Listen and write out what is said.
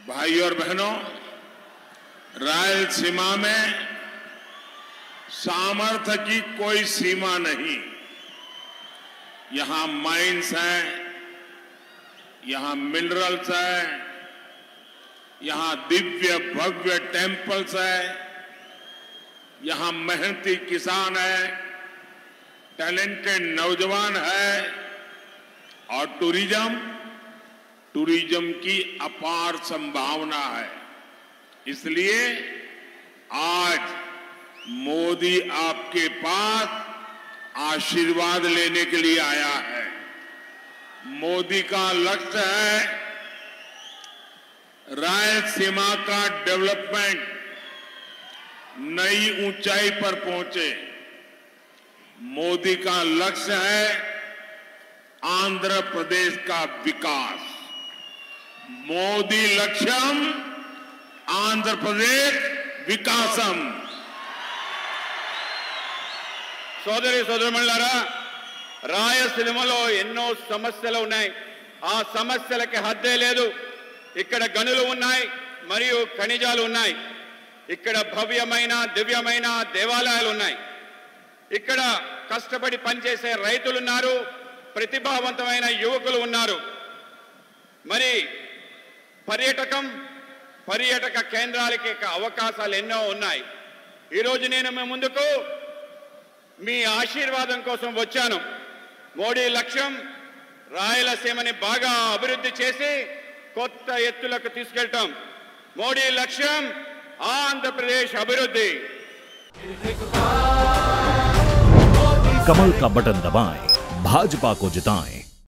भाई और बहनों, रायलसीमा में सामर्थ्य की कोई सीमा नहीं। यहां माइंस हैं, यहां मिनरल्स हैं, यहां दिव्य भव्य टेम्पल्स है, यहां मेहनती किसान है, टैलेंटेड नौजवान है और टूरिज्म की अपार संभावना है। इसलिए आज मोदी आपके पास आशीर्वाद लेने के लिए आया है। मोदी का लक्ष्य है रायलसीमा का डेवलपमेंट नई ऊंचाई पर पहुंचे। मोदी का लक्ष्य है आंध्र प्रदेश का विकास। मोदी लक्ष्यम आंध्र प्रदेश विकासम। సోదరి సోదరుమణులారా, రాయలసీమలో ఎన్నో సమస్యలు ఉన్నాయి. ఆ సమస్యలకి హద్దే లేదు. ఇక్కడ గనులు ఉన్నాయి, మరియు ఖనిజాలు ఉన్నాయి. ఇక్కడ భవ్యమైన దివ్యమైన దేవాలయాలు ఉన్నాయి. ఇక్కడ కష్టపడి పనిచేసే రైతులు ఉన్నారు, ప్రతిభావంతమైన యువకులు ఉన్నారు. మరి పర్యాటక కేంద్రాలకి అవకాశాలు ఎన్నో ఉన్నాయి. ఈరోజు నేను మీ ముందుకు మీ ఆశీర్వాదం కోసం వచ్చాను. మోడీ లక్ష్యం రాయలసీమని బాగా అభివృద్ధి చేసి కొత్త ఎత్తులకు తీసుకెళ్ళటం. మోడీ లక్ష్యం ఆంధ్రప్రదేశ్ అభివృద్ధి. कमल का बटन दबाएं, भाजपा को जिताएं।